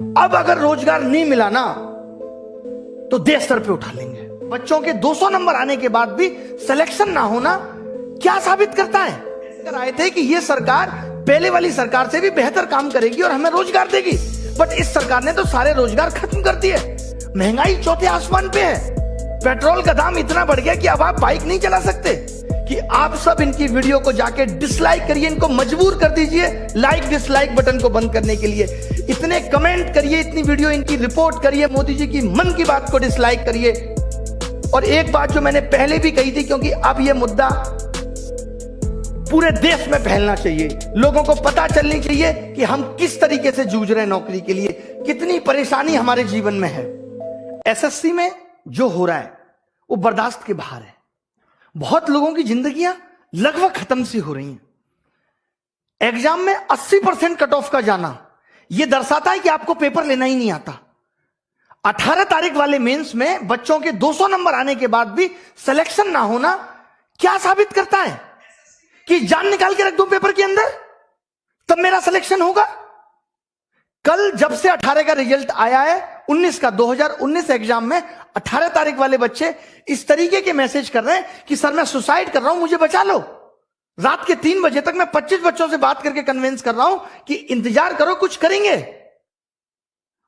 अब अगर रोजगार नहीं मिला ना तो देश सर पे उठा लेंगे। बच्चों के 200 नंबर आने के बाद भी सिलेक्शन ना होना क्या साबित करता है? आए थे कि ये सरकार पहले वाली सरकार से भी बेहतर काम करेगी और हमें रोजगार देगी, बट इस सरकार ने तो सारे रोजगार खत्म कर दिए। महंगाई चौथे आसमान पे है, पेट्रोल का दाम इतना बढ़ गया कि अब आप बाइक नहीं चला सकते। कि आप सब इनकी वीडियो को जाके डिसलाइक करिए, इनको मजबूर कर दीजिए लाइक डिसलाइक बटन को बंद करने के लिए। इतने कमेंट करिए, इतनी वीडियो इनकी रिपोर्ट करिए, मोदी जी की मन की बात को डिसलाइक करिए। और एक बात जो मैंने पहले भी कही थी, क्योंकि अब यह मुद्दा पूरे देश में फैलना चाहिए, लोगों को पता चलनी चाहिए कि हम किस तरीके से जूझ रहे हैं नौकरी के लिए, कितनी परेशानी हमारे जीवन में है। एसएससी में जो हो रहा है वो बर्दाश्त के बाहर है। बहुत लोगों की जिंदगियां लगभग खत्म सी हो रही हैं। एग्जाम में 80% कट ऑफ का जाना यह दर्शाता है कि आपको पेपर लेना ही नहीं आता। 18 तारीख वाले मेंस में बच्चों के 200 नंबर आने के बाद भी सिलेक्शन ना होना क्या साबित करता है? कि जान निकाल के रख दूं पेपर के अंदर तब मेरा सिलेक्शन होगा। कल जब से 18 का रिजल्ट आया है 19 का 2019 एग्जाम में 18 तारीख वाले बच्चे इस तरीके के मैसेज कर रहे हैं कि सर मैं सुसाइड कर रहा हूं, मुझे बचा लो। रात के 3 बजे तक मैं 25 बच्चों से बात करके कन्विंस कर रहा हूं कि इंतजार करो, कुछ करेंगे।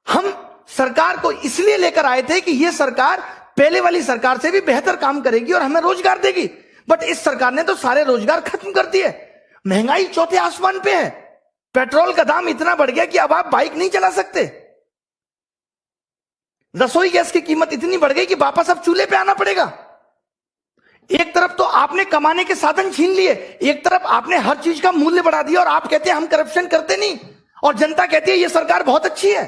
हम सरकार को इसलिए लेकर आए थे कि यह सरकार पहले वाली सरकार से भी बेहतर काम करेगी और हमें रोजगार देगी, बट इस सरकार ने तो सारे रोजगार खत्म कर दिए। महंगाई चौथे आसमान पे है, पेट्रोल का दाम इतना बढ़ गया कि अब आप बाइक नहीं चला सकते। रसोई गैस की कीमत इतनी बढ़ गई कि वापस अब चूल्हे पे आना पड़ेगा। एक तरफ तो आपने कमाने के साधन छीन लिए, एक तरफ आपने हर चीज का मूल्य बढ़ा दिया और आप कहते हैं हम करप्शन करते नहीं, और जनता कहती है ये सरकार बहुत अच्छी है।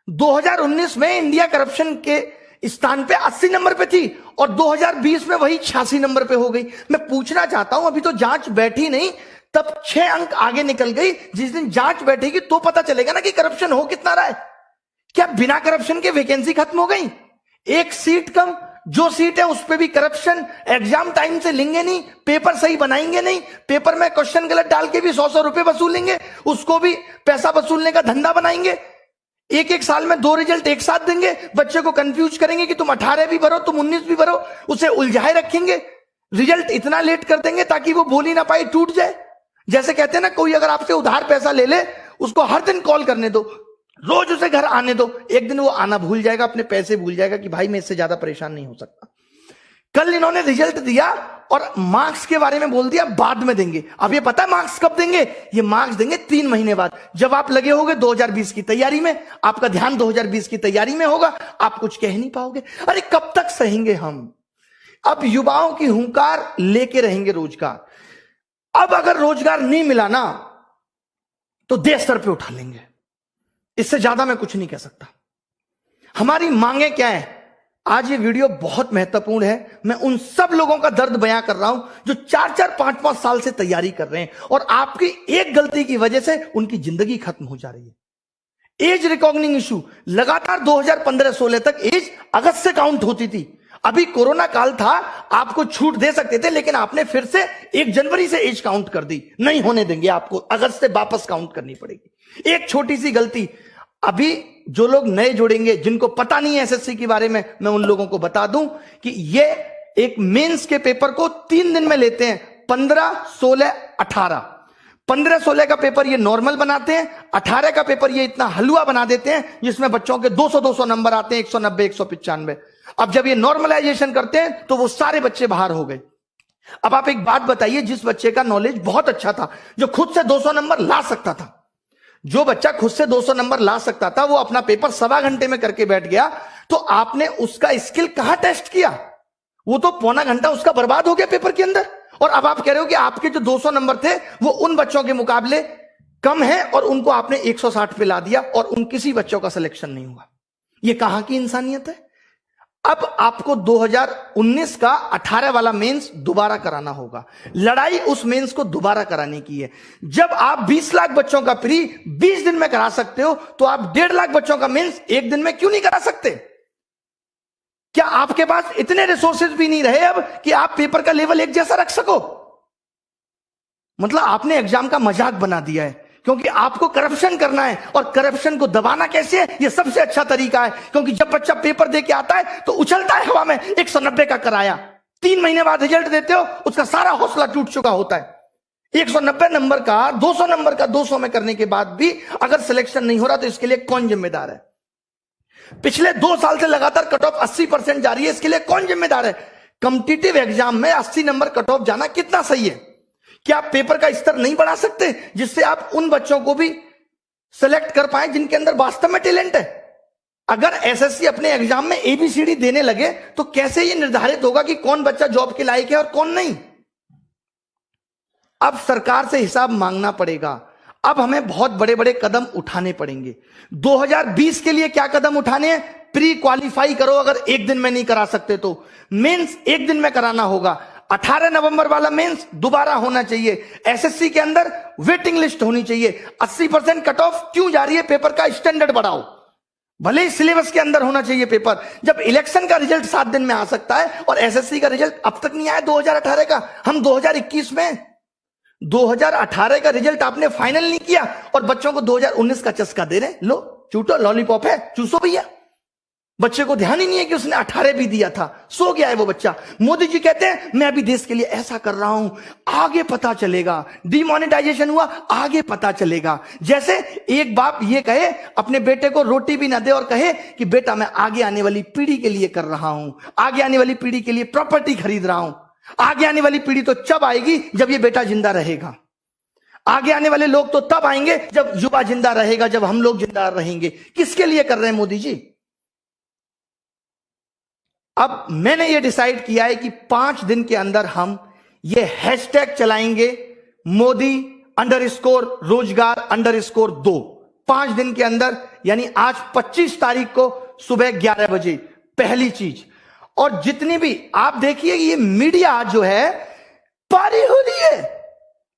2019 में इंडिया करप्शन के स्थान पे 80 नंबर पे थी और 2020 में वही 86 नंबर पे हो गई। मैं पूछना चाहता हूं, अभी तो जांच बैठी नहीं, तब 6 अंक आगे निकल गई। जिस दिन जांच बैठेगी तो पता चलेगा ना कि करप्शन हो कितना रहा है। क्या बिना करप्शन के वैकेंसी खत्म हो गई? एक सीट कम, जो सीट है उस पे भी करप्शन, एग्जाम टाइम से लेंगे नहीं, पेपर सही बनाएंगे नहीं, पेपर में क्वेश्चन गलत डाल के भी 100 रुपए वसूलेंगे, उसको भी पैसा वसूलने का धंधा बनाएंगे। एक साल में 2 रिजल्ट एक साथ देंगे, बच्चे को कंफ्यूज करेंगे कि तुम 18 भी भरो, तुम 19 भी भरो, उसे उलझाए रखेंगे। रिजल्ट इतना लेट कर देंगे ताकि वो बोल ही ना पाए, टूट जाए। जैसे कहते हैं ना, कोई अगर आपसे उधार पैसा ले ले, उसको हर दिन कॉल करने दो, रोज उसे घर आने दो, एक दिन वो आना भूल जाएगा, अपने पैसे भूल जाएगा कि भाई मैं इससे ज्यादा परेशान नहीं हो सकता। कल इन्होंने रिजल्ट दिया और मार्क्स के बारे में बोल दिया बाद में देंगे। अब ये पता है मार्क्स कब देंगे? ये मार्क्स देंगे 3 महीने बाद, जब आप लगे होगे 2020 की तैयारी में, आपका ध्यान 2020 की तैयारी में होगा, आप कुछ कह नहीं पाओगे। अरे कब तक सहेंगे हम? अब युवाओं की हुंकार लेके रहेंगे रोजगार। अब अगर रोजगार नहीं मिला ना तो देश सर पे उठा लेंगे। इससे ज्यादा मैं कुछ नहीं कह सकता। हमारी मांगे क्या है? आज ये वीडियो बहुत महत्वपूर्ण है। मैं उन सब लोगों का दर्द बयां कर रहा हूं जो 4-4, 5-5 साल से तैयारी कर रहे हैं और आपकी एक गलती की वजह से उनकी जिंदगी खत्म हो जा रही है। एज रिकॉग्निंग इशू लगातार 2015-16 तक एज अगस्त से काउंट होती थी। अभी कोरोना काल था, आपको छूट दे सकते थे, लेकिन आपने फिर से 1 जनवरी से एज काउंट कर दी। नहीं होने देंगे, आपको अगस्त से वापस काउंट करनी पड़ेगी। एक छोटी सी गलती, अभी जो लोग नए जुड़ेंगे, जिनको पता नहीं है एसएससी के बारे में, मैं उन लोगों को बता दूं कि ये एक मेंस के पेपर को 3 दिन में लेते हैं, 15, 16, 18। 15-16 का पेपर ये नॉर्मल बनाते हैं, 18 का पेपर ये इतना हलवा बना देते हैं जिसमें बच्चों के 200-200 नंबर आते हैं, 190, 195। अब जब ये नॉर्मलाइजेशन करते हैं तो वो सारे बच्चे बाहर हो गए। अब आप एक बात बताइए, जिस बच्चे का नॉलेज बहुत अच्छा था, जो खुद से 200 नंबर ला सकता था, जो बच्चा खुद से 200 नंबर ला सकता था, वो अपना पेपर 1.25 घंटे में करके बैठ गया, तो आपने उसका स्किल कहां टेस्ट किया? वो तो पौना घंटा उसका बर्बाद हो गया पेपर के अंदर। और अब आप कह रहे हो कि आपके जो 200 नंबर थे वो उन बच्चों के मुकाबले कम है और उनको आपने 160 पे ला दिया और उन किसी बच्चों का सिलेक्शन नहीं हुआ। ये कहां की इंसानियत है? अब आपको 2019 का 18 वाला मेंस दोबारा कराना होगा। लड़ाई उस मेंस को दोबारा कराने की है। जब आप 20 लाख बच्चों का प्री 20 दिन में करा सकते हो, तो आप 1.5 लाख बच्चों का मेंस 1 दिन में क्यों नहीं करा सकते? क्या आपके पास इतने रिसोर्सेज भी नहीं रहे अब कि आप पेपर का लेवल एक जैसा रख सको? मतलब आपने एग्जाम का मजाक बना दिया है। क्योंकि आपको करप्शन करना है, और करप्शन को दबाना कैसे है, यह सबसे अच्छा तरीका है। क्योंकि जब बच्चा पेपर दे के आता है तो उछलता है हवा में 190 का कराया, 3 महीने बाद रिजल्ट देते हो उसका सारा हौसला टूट चुका होता है। 190 नंबर का 200 नंबर का 200 में करने के बाद भी अगर सिलेक्शन नहीं हो रहा तो इसके लिए कौन जिम्मेदार है? पिछले 2 साल से लगातार कट ऑफ 80% जा रही है, इसके लिए कौन जिम्मेदार है? कॉम्पिटिटिव एग्जाम में 80 नंबर कट ऑफ जाना कितना सही है? क्या आप पेपर का स्तर नहीं बढ़ा सकते जिससे आप उन बच्चों को भी सेलेक्ट कर पाए जिनके अंदर वास्तव में टैलेंट है? अगर एसएससी अपने एग्जाम में एबीसीडी देने लगे तो कैसे यह निर्धारित होगा कि कौन बच्चा जॉब के लायक है और कौन नहीं? अब सरकार से हिसाब मांगना पड़ेगा। अब हमें बहुत बड़े बड़े कदम उठाने पड़ेंगे। 2020 के लिए क्या कदम उठाने हैं? प्री क्वालिफाई करो, अगर एक दिन में नहीं करा सकते तो मेंस एक दिन में कराना होगा। 18 नवंबर वाला मेंस दोबारा होना चाहिए। एसएससी के अंदर वेटिंग लिस्ट होनी चाहिए। 80% कट ऑफ क्यों जा रही है? पेपर का स्टैंडर्ड बढ़ाओ, भले ही सिलेबस के अंदर होना चाहिए पेपर। जब इलेक्शन का रिजल्ट 7 दिन में आ सकता है और एसएससी का रिजल्ट अब तक नहीं आया 2018 का, हम 2021 में 2018 का रिजल्ट आपने फाइनल नहीं किया और बच्चों को 2019 का चस्का दे रहे। लो चूटो, लॉलीपॉप है, चूसो भैया। बच्चे को ध्यान ही नहीं है कि उसने 18 भी दिया था, सो गया है वो बच्चा। मोदी जी कहते हैं मैं अभी देश के लिए ऐसा कर रहा हूं, आगे पता चलेगा। डिमोनेटाइजेशन हुआ, आगे पता चलेगा। जैसे एक बाप ये कहे अपने बेटे को रोटी भी ना दे और कहे कि बेटा मैं आगे आने वाली पीढ़ी के लिए कर रहा हूं, आगे आने वाली पीढ़ी के लिए प्रॉपर्टी खरीद रहा हूं। आगे आने वाली पीढ़ी तो जब आएगी जब ये बेटा जिंदा रहेगा। आगे आने वाले लोग तो तब आएंगे जब युवा जिंदा रहेगा, जब हम लोग जिंदा रहेंगे। किसके लिए कर रहे हैं मोदी जी? अब मैंने ये डिसाइड किया है कि 5 दिन के अंदर हम ये हैशटैग चलाएंगे, मोदी _रोजगार_2। 5 दिन के अंदर, यानी आज 25 तारीख को सुबह 11 बजे पहली चीज। और जितनी भी आप देखिए ये मीडिया जो है पारी हो रही है,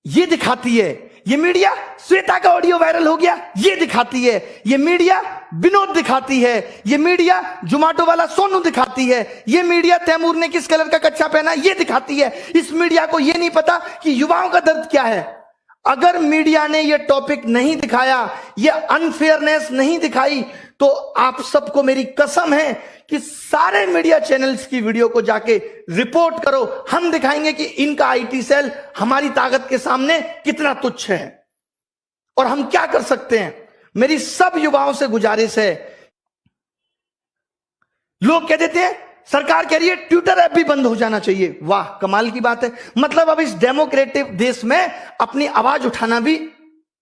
ये दिखाती है। ये मीडिया श्वेता का ऑडियो वायरल हो गया, ये दिखाती है। ये मीडिया विनोद दिखाती है। ये मीडिया जोमेटो वाला सोनू दिखाती है। ये मीडिया तैमूर ने किस कलर का कच्चा पहना, ये दिखाती है। इस मीडिया को ये नहीं पता कि युवाओं का दर्द क्या है। अगर मीडिया ने ये टॉपिक नहीं दिखाया, ये अनफेयरनेस नहीं दिखाई, तो आप सबको मेरी कसम है कि सारे मीडिया चैनल्स की वीडियो को जाके रिपोर्ट करो। हम दिखाएंगे कि इनका आईटी सेल हमारी ताकत के सामने कितना तुच्छ है और हम क्या कर सकते हैं। मेरी सब युवाओं से गुजारिश है। लोग कह देते हैं सरकार कह रही है ट्विटर ऐप भी बंद हो जाना चाहिए। वाह, कमाल की बात है। मतलब अब इस डेमोक्रेटिक देश में अपनी आवाज उठाना भी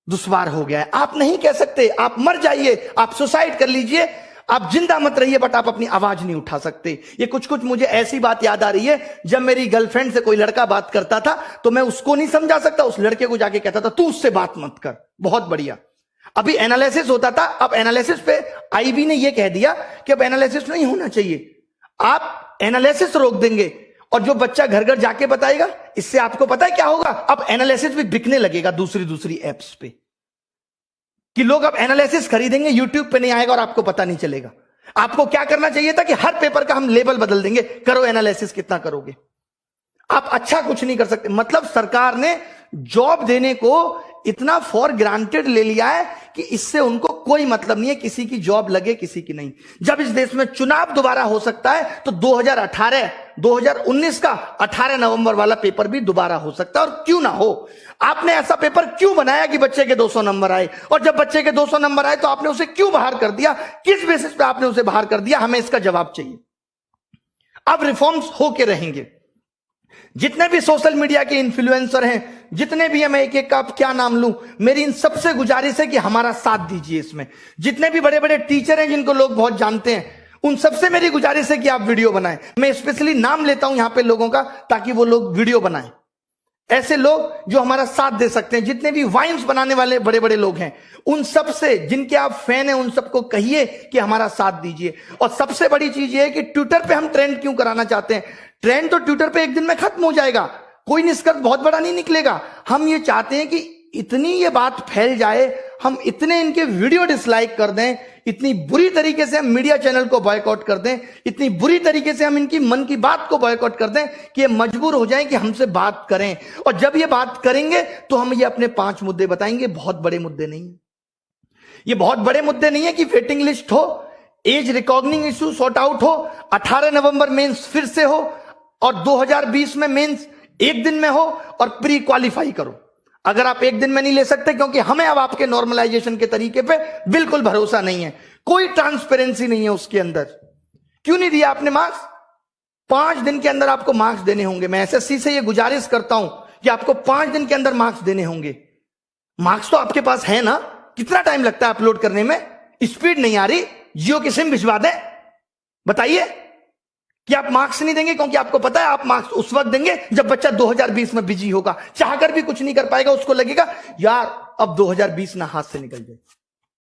दुश्वार हो गया है। आप नहीं कह सकते, आप मर जाइए, आप सुसाइड कर लीजिए, आप जिंदा मत रहिए, बट आप अपनी आवाज नहीं उठा सकते। ये कुछ मुझे ऐसी बात याद आ रही है, जब मेरी गर्लफ्रेंड से कोई लड़का बात करता था तो मैं उसको नहीं समझा सकता, उस लड़के को जाके कहता था तू उससे बात मत कर। बहुत बढ़िया। अभी एनालिसिस होता था, अब एनालिसिस पे आईबी ने यह कह दिया कि अब एनालिसिस नहीं होना चाहिए। आप एनालिसिस रोक देंगे और जो बच्चा घर घर जाके बताएगा, इससे आपको पता है क्या होगा? अब एनालिसिस भी बिकने लगेगा दूसरी एप्स पे, कि लोग अब एनालिसिस खरीदेंगे, यूट्यूब पे नहीं आएगा और आपको पता नहीं चलेगा। आपको क्या करना चाहिए था कि हर पेपर का हम लेबल बदल देंगे, करो एनालिसिस, कितना करोगे? आप अच्छा कुछ नहीं कर सकते। मतलब सरकार ने जॉब देने को इतना फॉर ग्रांटेड ले लिया है कि इससे उनको कोई मतलब नहीं है किसी की जॉब लगे किसी की नहीं। जब इस देश में चुनाव दोबारा हो सकता है तो 2019 का 18 नवंबर वाला पेपर भी दोबारा हो सकता है। और क्यों ना हो, आपने ऐसा पेपर क्यों बनाया कि बच्चे के 200 नंबर आए? और जब बच्चे के 200 नंबर आए तो आपने उसे क्यों बाहर कर दिया? किस बेसिस पे आपने उसे बाहर कर दिया? हमें इसका जवाब चाहिए। अब रिफॉर्म्स होके रहेंगे। जितने भी सोशल मीडिया के इन्फ्लुएंसर हैं, जितने भी हैं, मैं एक एक का क्या नाम लूं, मेरी इन सबसे गुजारिश है कि हमारा साथ दीजिए इसमें। जितने भी बड़े बड़े टीचर हैं जिनको लोग बहुत जानते हैं, उन सबसे मेरी गुजारिश है कि आप वीडियो बनाएं। मैं स्पेशली नाम लेता हूं यहां पे लोगों का, ताकि वो लोग वीडियो बनाएं। ऐसे लोग जो हमारा साथ दे सकते हैं, जितने भी वाइन्स बनाने वाले बड़े बड़े लोग हैं, उन सब से, जिनके आप फैन हैं, उन सबको कहिए कि हमारा साथ दीजिए। और सबसे बड़ी चीज ये है कि ट्विटर पे हम ट्रेंड क्यों कराना चाहते हैं? ट्रेंड तो ट्विटर पे एक दिन में खत्म हो जाएगा, कोई निष्कर्ष बहुत बड़ा नहीं निकलेगा। हम ये चाहते हैं कि इतनी ये बात फैल जाए हम इतने इनके वीडियो डिसलाइक कर दें, इतनी बुरी तरीके से हम मीडिया चैनल को बॉयकॉट कर दें, इतनी बुरी तरीके से हम इनकी मन की बात को बॉयकॉट कर दें कि ये मजबूर हो जाएं कि हमसे बात करें। और जब ये बात करेंगे तो हम ये अपने 5 मुद्दे बताएंगे। बहुत बड़े मुद्दे नहीं है ये, बहुत बड़े मुद्दे नहीं है कि वेटिंग लिस्ट हो, as recognizing issue sort out हो, 18 नवंबर मेंस फिर से हो, और 2020 में मेंस एक दिन में हो, और प्री क्वालिफाई करो। अगर आप एक दिन में नहीं ले सकते, क्योंकि हमें अब आपके नॉर्मलाइजेशन के तरीके पे बिल्कुल भरोसा नहीं है, कोई ट्रांसपेरेंसी नहीं है उसके अंदर। क्यों नहीं दिया आपने मार्क्स? 5 दिन के अंदर आपको मार्क्स देने होंगे। मैं एसएससी से ये गुजारिश करता हूं कि आपको 5 दिन के अंदर मार्क्स देने होंगे। मार्क्स तो आपके पास है ना? कितना टाइम लगता है अपलोड करने में? स्पीड नहीं आ रही? जियो की सिम भिजवा दें? बताइए कि आप मार्क्स नहीं देंगे, क्योंकि आपको पता है आप मार्क्स उस वक्त देंगे जब बच्चा 2020 में बिजी होगा, चाहकर भी कुछ नहीं कर पाएगा। उसको लगेगा यार अब 2020 ना हाथ से निकल जाए।